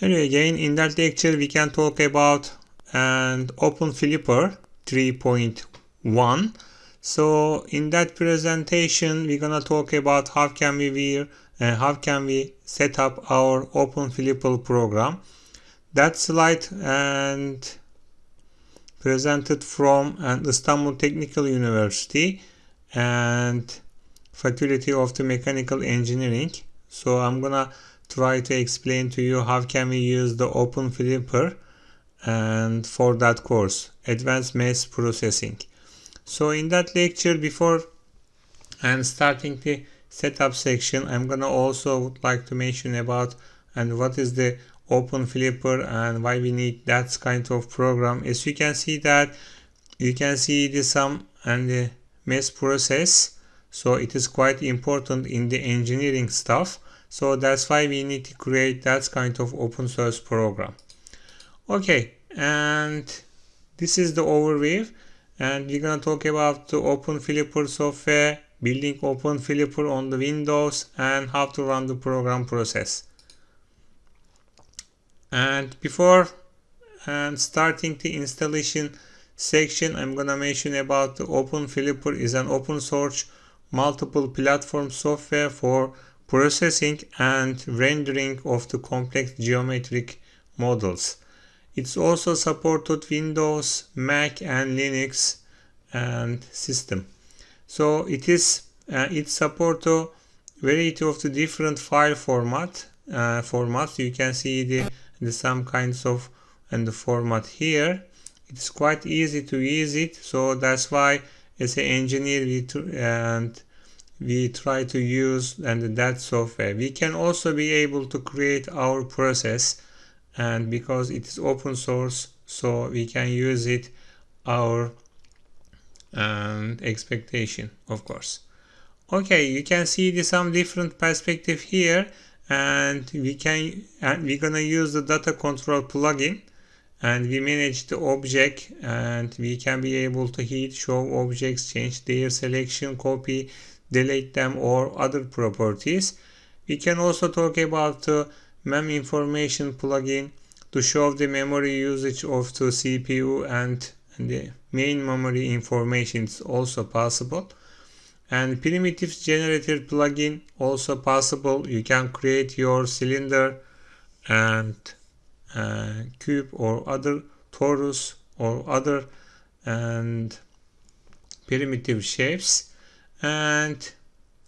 Anyway, again, in that lecture we can talk about OpenFlipper 3.1. So in that presentation we're gonna talk about how can we set up our OpenFlipper program. That slide and presented from Istanbul Technical University and Faculty of the Mechanical Engineering. So I'm gonna try to explain to you how can we use the OpenFlipper and for that course, Advanced Mass Processing. So in that lecture, before starting the setup section, I'm gonna also like to mention about what is the OpenFlipper and why we need that kind of program. As you can see that you can see the sum and the mass process, so it is quite important in the engineering stuff. So that's why we need to create that kind of open source program. Okay, and this is the overview, and we're gonna talk about the OpenFlipper software, building OpenFlipper on the Windows, and how to run the program process. And before starting the installation section, I'm gonna mention about the OpenFlipper is an open source multiple platform software for processing and rendering of the complex geometric models. It's also supported Windows, Mac and Linux and system. So it supports a variety of the different file formats. You can see the some kinds of the format here. It's quite easy to use it, so that's why as an engineer we try to use that software. We can also be able to create our process, and because it is open source, so we can use it our expectation, of course. Okay, you can see some different perspective here, and we're gonna use the data control plugin, and we manage the object, and we can be able to hit show objects, change their selection, copy, delete them, or other properties. We can also talk about the mem information plugin to show the memory usage of the CPU and the main memory information is also possible. And primitives generator plugin also possible. You can create your cylinder and cube or other torus or other and primitive shapes. And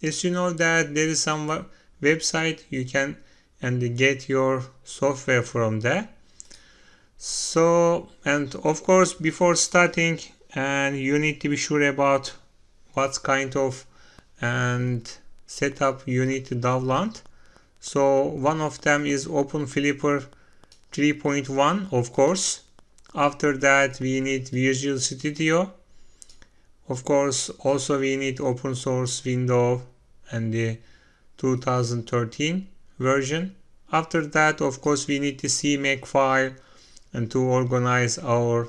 as you know that there is some website you can get your software from there. So, and of course before starting, and you need to be sure about what kind of setup you need to download. So one of them is OpenFlipper 3.1, of course. After that we need Visual Studio. Of course, also we need open source Windows and the 2013 version. After that, of course, we need the CMake file and to organize our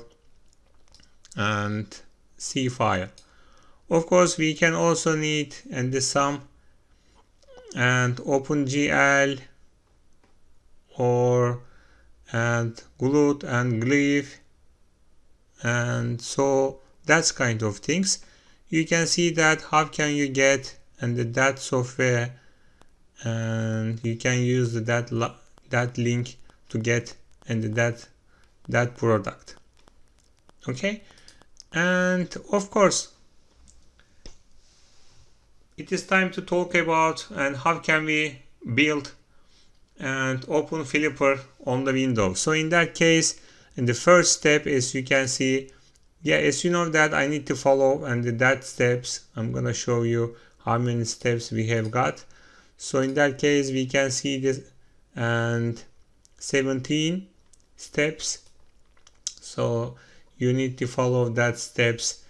C file. Of course, we can also need some OpenGL or Glut and Glyph, and so that's kind of things. You can see that how can you get that software, and you can use that link to get that product. Okay, and of course it is time to talk about how can we build OpenFlipper on the Windows. So in that case, in the first step, as you can see, as you know that I need to follow that steps. I'm gonna show you how many steps we have got. So in that case we can see this 17 steps. So you need to follow that steps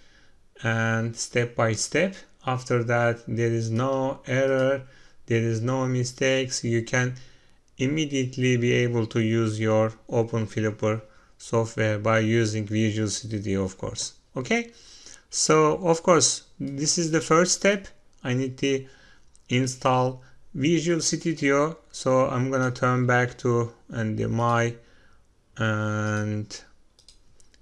step by step. After that there is no error, there is no mistakes. You can immediately be able to use your OpenFlipper software by using Visual Studio, of course. Okay, so of course this is the first step. I need to install Visual Studio. So I'm gonna turn back to my and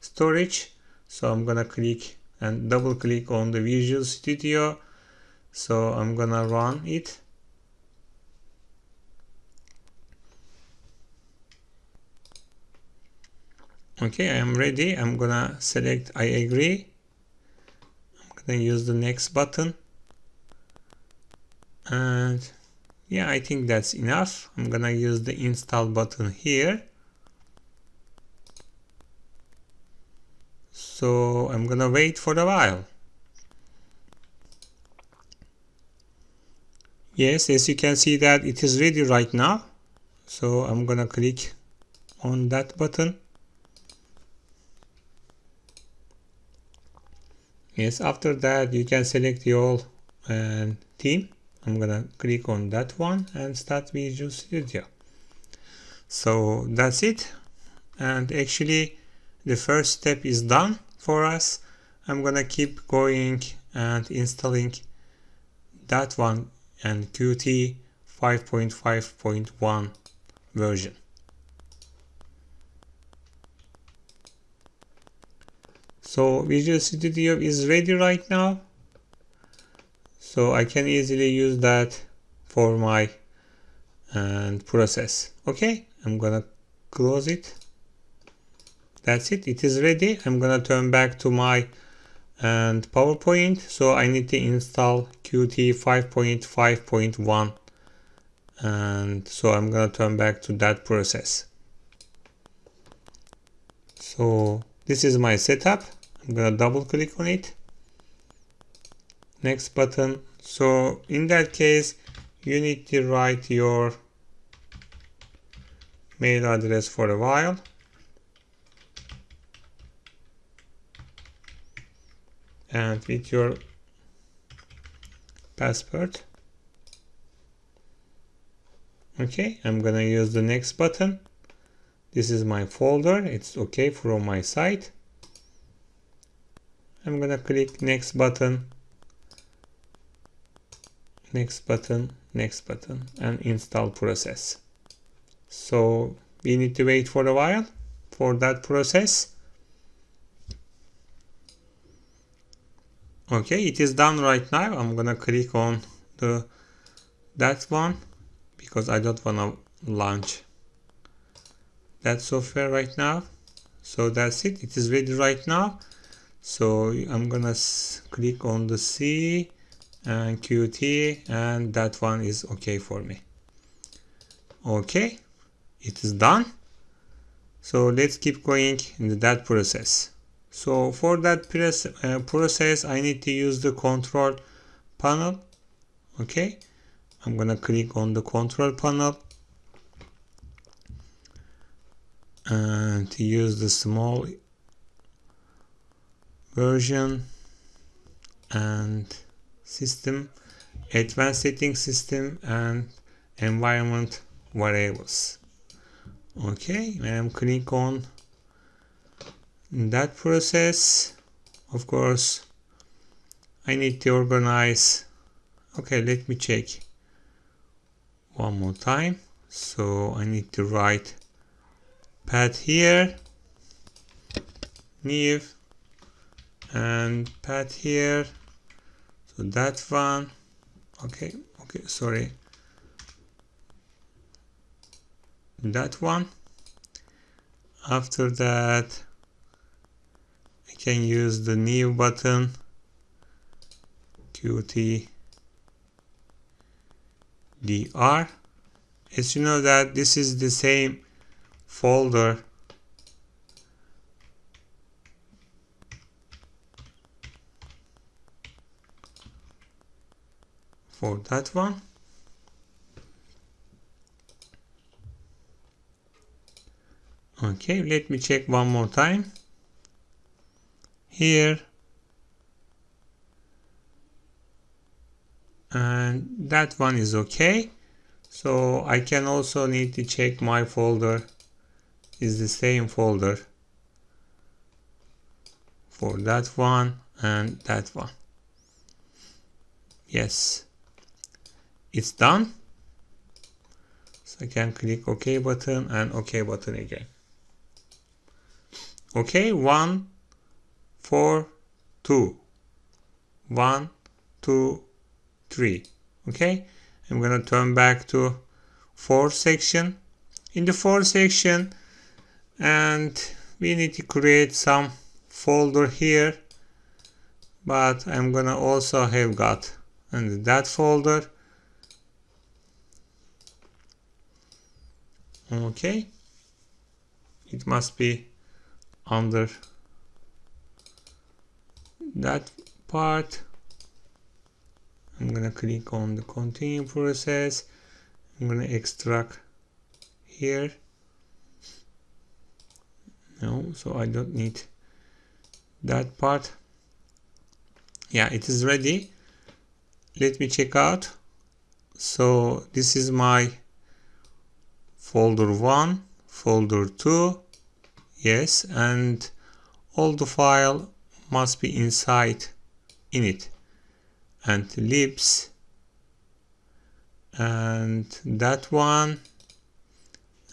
storage. So I'm gonna click and double click on the Visual Studio. So I'm gonna run it. Okay, I am ready. I'm gonna select I agree. I'm gonna use the next button. And yeah, I think that's enough. I'm gonna use the install button here. So I'm gonna wait for a while. Yes, as you can see that it is ready right now. So I'm gonna click on that button. Yes, after that you can select your theme. I'm gonna click on that one and start Visual Studio. So that's it. And actually the first step is done for us. I'm gonna keep going and installing that one and Qt 5.5.1 version. So Visual Studio is ready right now. So I can easily use that for my process. Okay, I'm gonna close it. That's it. It is ready. I'm gonna turn back to my PowerPoint. So I need to install Qt 5.5.1. And so I'm gonna turn back to that process. So this is my setup. I'm gonna double click on it. Next button. So in that case, you need to write your mail address for a while. And with your password. Okay, I'm gonna use the next button. This is my folder. It's okay from my side. I'm gonna click next button, next button, next button, and install process. So we need to wait for a while for that process. Okay, it is done right now. I'm gonna click on that one because I don't wanna launch that software right now. So that's it. It is ready right now. So I'm gonna click on the C and Qt, and that one is okay for me. Okay, it is done. So let's keep going in that process. So for that process, I need to use the control panel. Okay, I'm gonna click on the control panel and to use the small version and system, advanced setting system, and environment variables. Okay, I'm click on that process. Of course, I need to organize. Okay, let me check one more time. So I need to write path here, new, and path here. So that one. Okay, sorry. That one. After that, I can use the new button, Qt dr. As you know that this is the same folder for that one. Okay, let me check one more time. Here. And that one is okay. So I can also need to check my folder is the same folder for that one and that one. Yes, it's done. So I can click OK button and OK button again. Okay, 1, 4, 2. 1, 2, 3. Okay, I'm gonna turn back to 4 section. In the 4 section, and we need to create some folder here, but I'm gonna also have got under that folder. Okay, it must be under that part. I'm gonna click on the continue process. I'm gonna extract here. No, so I don't need that part. Yeah, it is ready. Let me check out. So this is my folder 1, folder 2. Yes, and all the file must be inside init and libs, and that one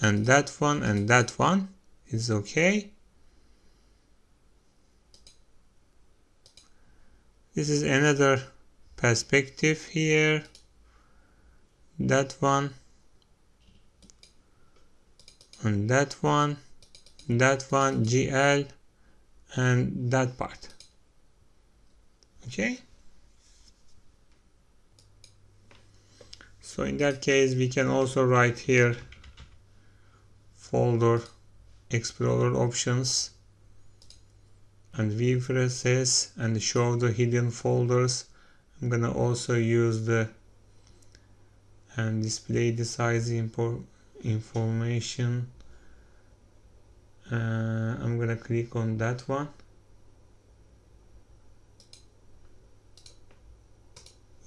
and that one and that one is okay. This is another perspective here. That one and that one, GL, and that part. Okay. So in that case, we can also write here folder explorer options and view process and show the hidden folders. I'm gonna also use the and display the size information. I'm gonna click on that one.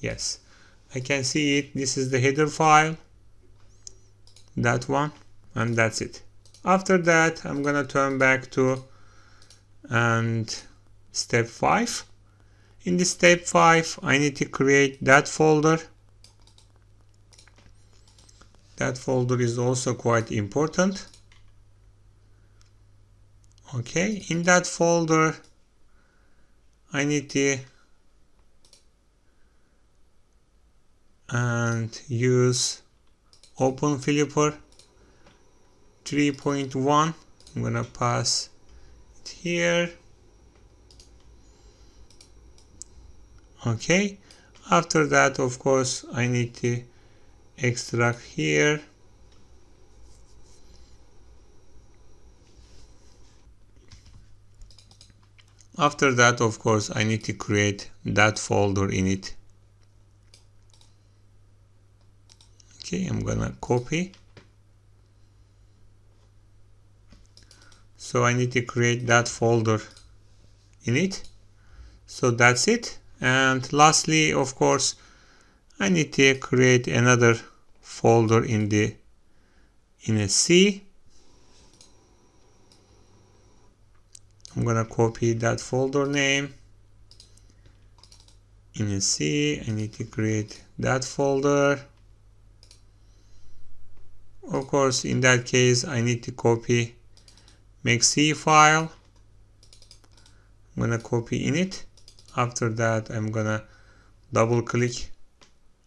Yes, I can see it. This is the header file, that one, and that's it. After that, I'm gonna turn back to and step 5. In the step 5, I need to create that folder. That folder is also quite important. Okay, in that folder, I need to use OpenFlipper 3.1. I'm gonna pass it here. Okay, after that, of course, I need to extract here. After that, of course, I need to create that folder in it. Okay, I'm gonna copy. So I need to create that folder in it. So that's it. And lastly, of course, I need to create another folder in a C. I'm gonna copy that folder name in a C. I need to create that folder. Of course, in that case, I need to copy .c file. I'm gonna copy in it. After that, I'm gonna double click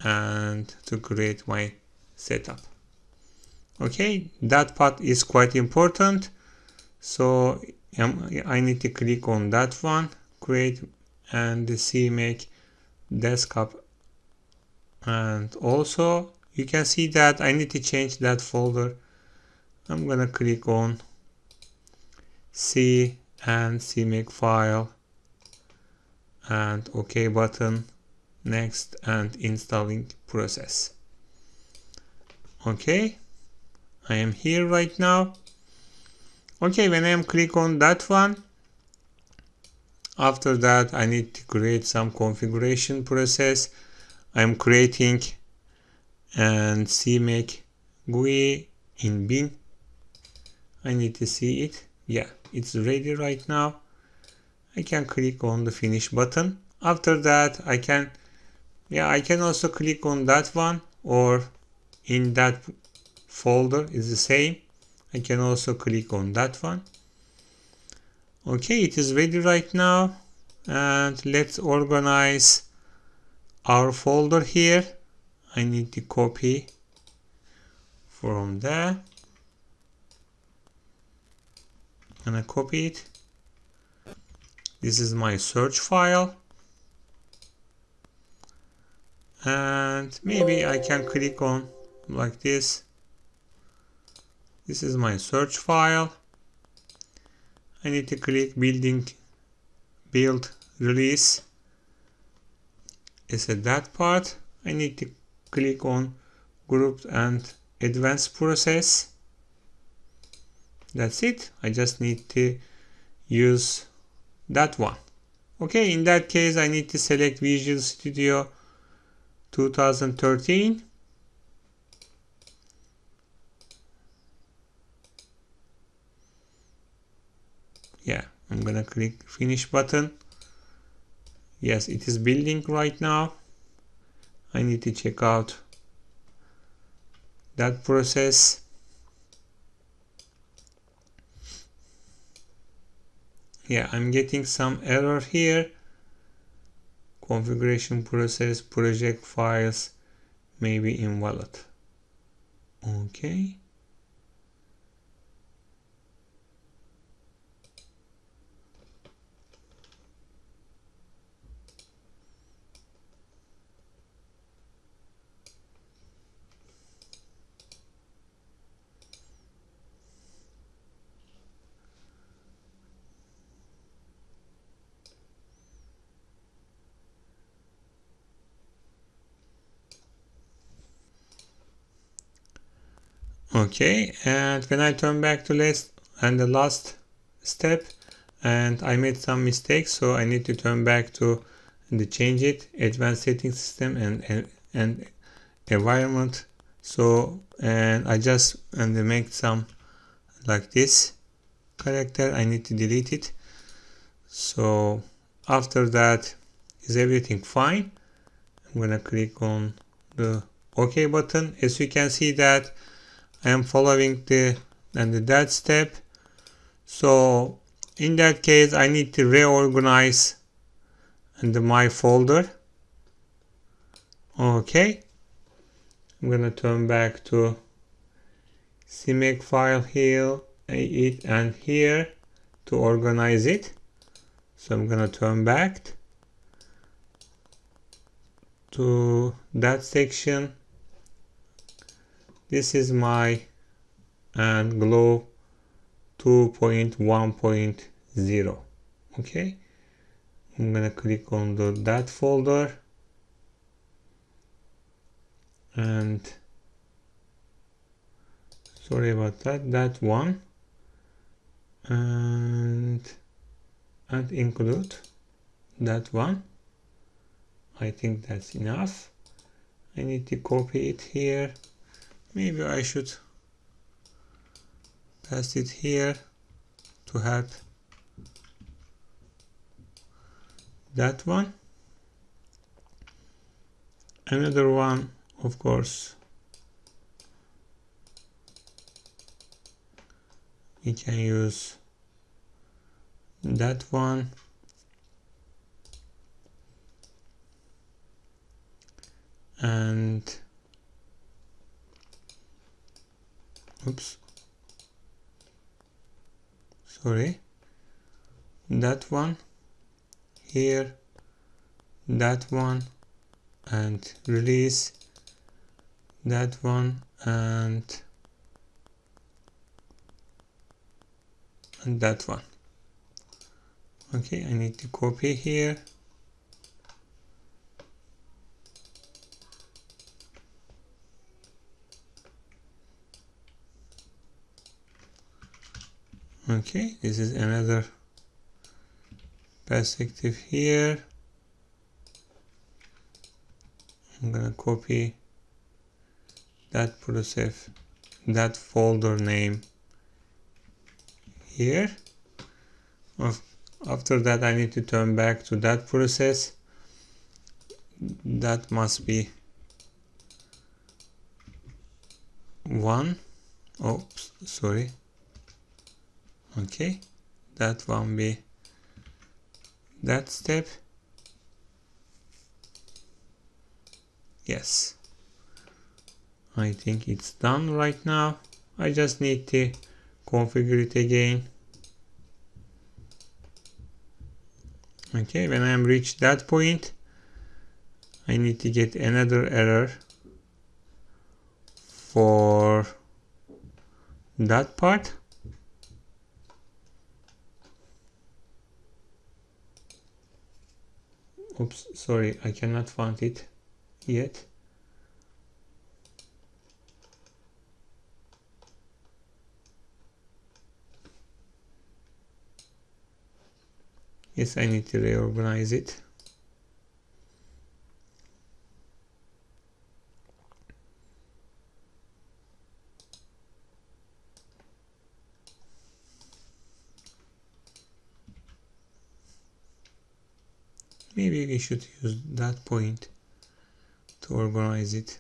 and to create my setup. Okay, that part is quite important. So I need to click on that one, create and CMake desktop. And also you can see that I need to change that folder. I'm gonna click on C and CMake file and OK button, next, and installing process. Okay, I am here right now. Okay, when I am click on that one, after that I need to create some configuration process. I am creating and CMake GUI in bin. I need to see it. Yeah, it's ready right now. I can click on the finish button. After that I can also click on that one, or in that folder is the same. I can also click on that one. Okay, it is ready right now, and let's organize our folder here. I need to copy from there, and I copy it. This is my search file, and maybe I can click on like this. This is my search file. I need to click build release. Is it that part? I need to click on group and advanced process. That's it. I just need to use that one. Okay, in that case I need to select Visual Studio 2013. Yeah, I'm gonna click finish button. Yes, it is building right now. I need to check out that process. Yeah, I'm getting some error here. Configuration process, project files may be invalid. Okay. Okay, and when I turn back to the last step, and I made some mistakes, so I need to turn back to the change it, advanced setting system and environment. So, and I just make some like this character. I need to delete it. So after that, is everything fine? I'm gonna click on the OK button. As you can see that I am following that step. So in that case, I need to reorganize my folder. Okay, I'm gonna turn back to CMake file here, and here to organize it. So I'm gonna turn back to that section. This is my Glut 2.1.0. Okay, I'm gonna click on that folder, and sorry about that one, and include that one. I think that's enough. I need to copy it here. Maybe I should paste it here to help that one. Another one, of course, we can use that one. And oops, sorry, that one here, that one, and release that one, and that one. Okay, I need to copy here. Okay, this is another perspective here. I'm gonna copy that process, that folder name here. After that, I need to turn back to that process. That must be 1. Oops, sorry. Okay, that one be that step. Yes, I think it's done right now. I just need to configure it again. Okay, when I am reached that point, I need to get another error for that part. Oops, sorry, I cannot find it yet. Yes, I need to reorganize it. Maybe we should use that point to organize it.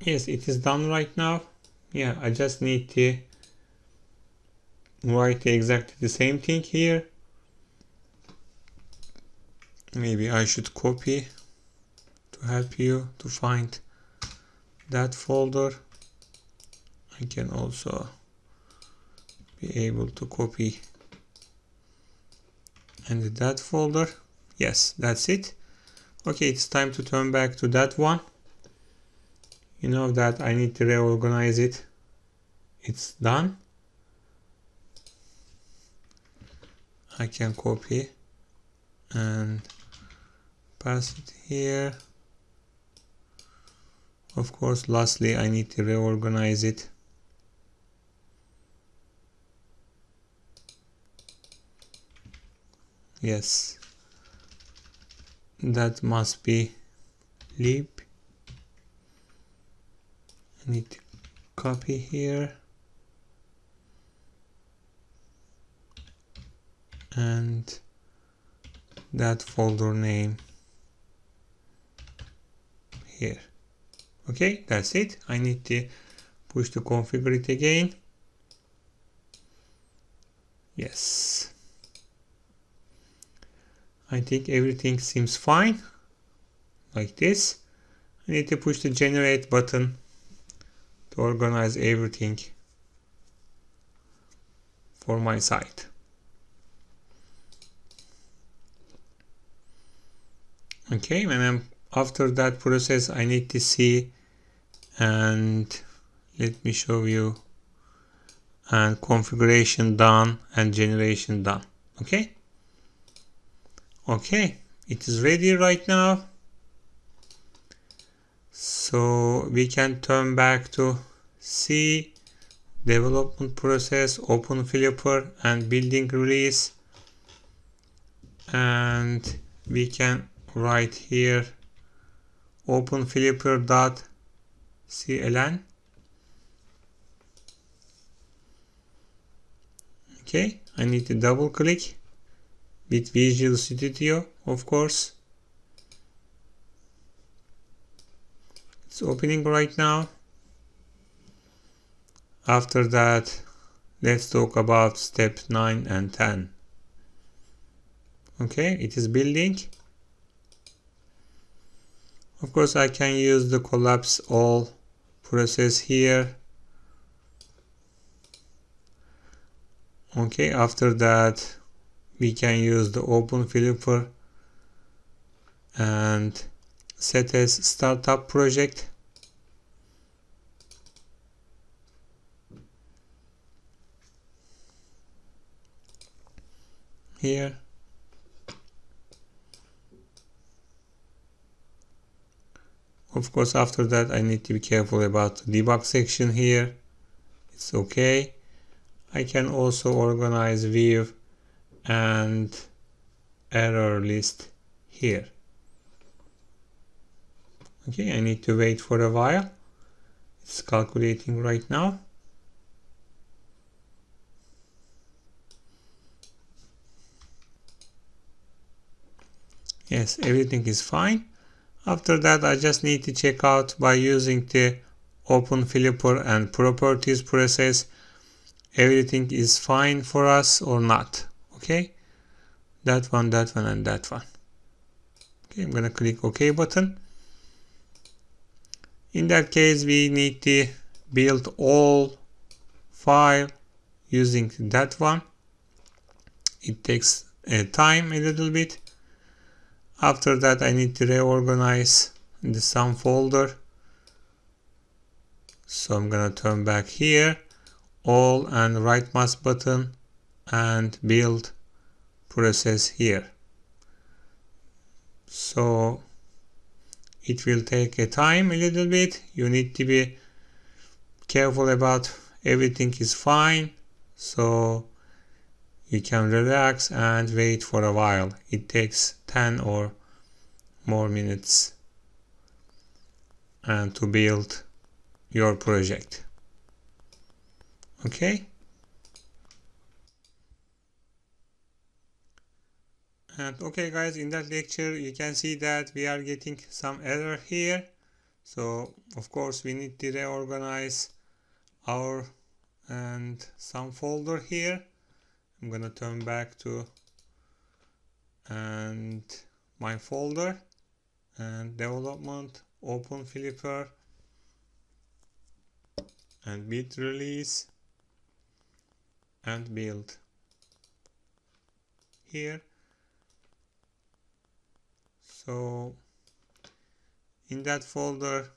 Yes, it is done right now. Yeah, I just need to write exactly the same thing here. Maybe I should copy to help you to find that folder. I can also be able to copy and that folder. Yes, that's it. Okay, it's time to turn back to that one. You know that I need to reorganize it. It's done. I can copy and pass it here. Of course, lastly, I need to reorganize it. Yes, that must be lib. I need to copy here and that folder name here. Okay, that's it. I need to push to configure it again. Yes, I think everything seems fine like this. I need to push the generate button to organize everything for my site. Okay, when I'm after that process, I need to see, and let me show you, and configuration done and generation done. Okay, it is ready right now, so we can turn back to C, development process, OpenFlipper, and building release, and we can write here OpenFlipper.cln. Okay, I need to double click with Visual Studio, of course. It's opening right now. After that, let's talk about step 9 and 10. Okay, it is building. Of course, I can use the collapse all process here. Okay, after that, we can use the OpenFlipper and set as startup project. Here. Of course, after that, I need to be careful about the debug section here. It's okay. I can also organize view and error list here. Okay, I need to wait for a while. It's calculating right now. Yes, everything is fine. After that, I just need to check out by using the OpenFlipper and properties process. Everything is fine for us or not. Okay, that one, and that one. Okay, I'm gonna click OK button. In that case, we need to build all file using that one. It takes time a little bit. After that, I need to reorganize the sum folder. So I'm gonna turn back here, all, and right mouse button and build process here. So it will take a time a little bit. You need to be careful about everything is fine. So you can relax and wait for a while. It takes 10 or more minutes and to build your project. Okay. And okay guys, in that lecture you can see that we are getting some error here. So of course we need to reorganize our and some folder here. I'm gonna turn back to and my folder and development, OpenFlipper and build release and build here. So in that folder,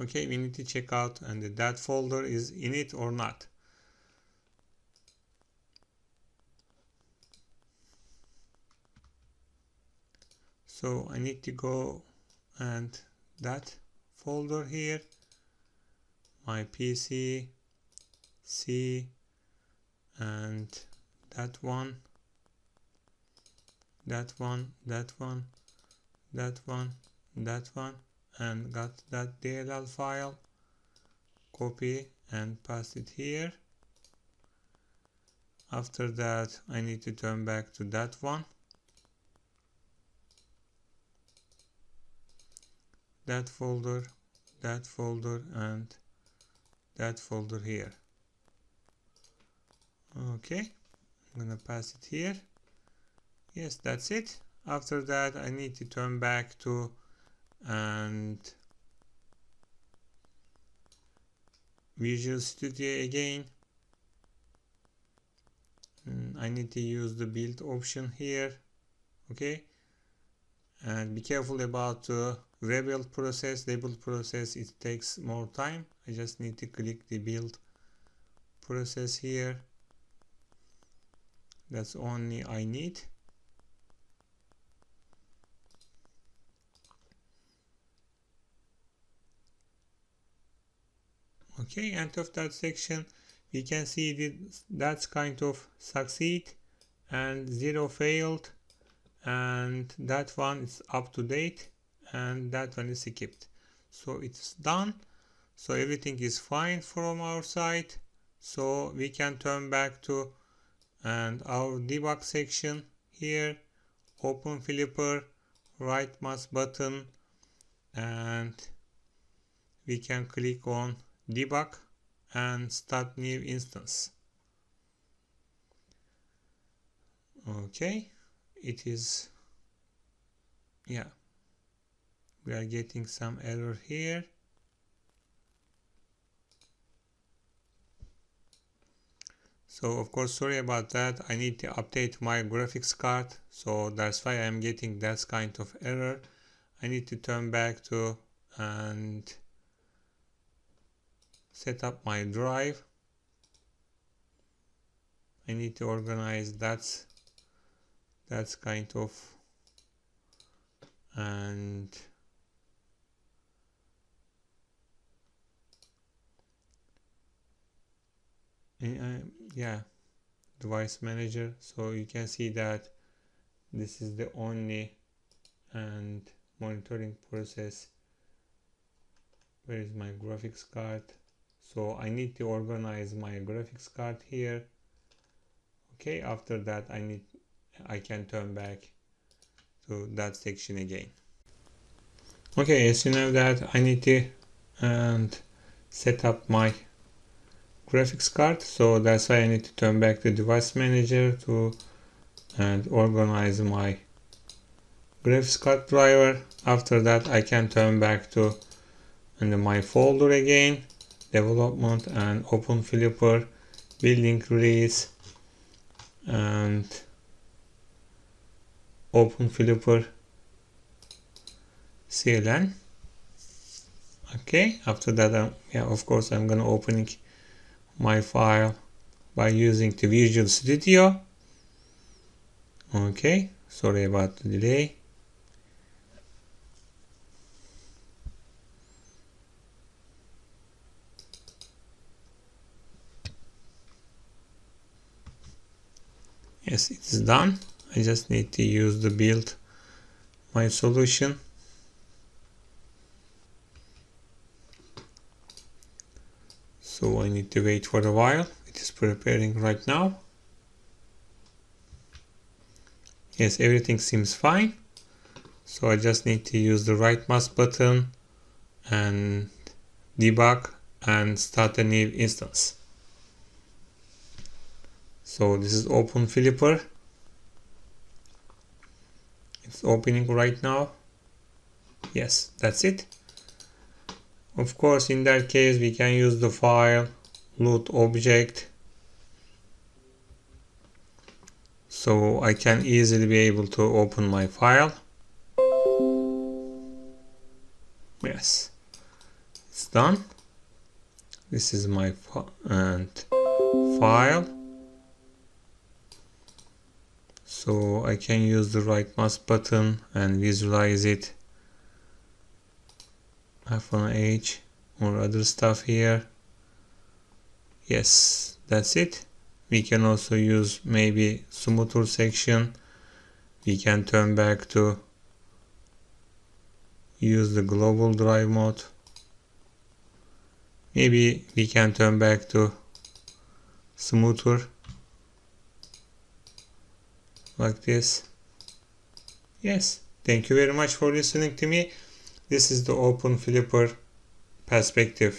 okay, we need to check out and that folder is in it or not. So I need to go and that folder here, my PC, C, and that one, that one, that one, that one, that one, and got that DLL file, copy and paste it here. After that I need to turn back to that one, that folder, and that folder here. Okay, I'm gonna pass it here. Yes, that's it. After that I need to turn back to and Visual Studio again. I need to use the build option here. Okay, and be careful about the rebuild process. Rebuild process, it takes more time. I just need to click the build process here. That's only I need. Okay, end of that section. We can see that's kind of succeed and 0 failed, and that one is up to date and that one is skipped. So it's done. So everything is fine from our side. So we can turn back to and our debug section here, OpenFlipper, right mouse button, and we can click on debug and start new instance. Okay, it is, yeah, we are getting some error here. So of course, sorry about that. I need to update my graphics card, so that's why I'm getting that kind of error. I need to turn back to and set up my drive. I need to organize that's kind of, and yeah, device manager. So you can see that this is the only and monitoring process Where is my graphics card? So I need to organize my graphics card here. Okay, after that I can turn back to that section again. Okay, as you know that I need to set up my graphics card, so that's why I need to turn back to device manager and organize my graphics card driver. After that I can turn back to my folder again, development and OpenFlipper, building release and OpenFlipper CLN. Okay, after that of course I'm gonna open my file by using the Visual Studio. Okay, sorry about the delay. Yes, it is done. I just need to use the build my solution. So I need to wait for a while. It is preparing right now. Yes, everything seems fine. So I just need to use the right mouse button and debug and start a new instance. So this is OpenFlipper. It's opening right now. Yes, that's it. Of course, in that case, we can use the file Glut object. So I can easily be able to open my file. Yes, it's done. This is my file. So I can use the right mouse button and visualize it. -H or other stuff here. Yes, that's it. We can also use maybe smoother section. We can turn back to use the global drive mode. Maybe we can turn back to smoother like this. Yes, thank you very much for listening to me. This is the OpenFlipper perspective.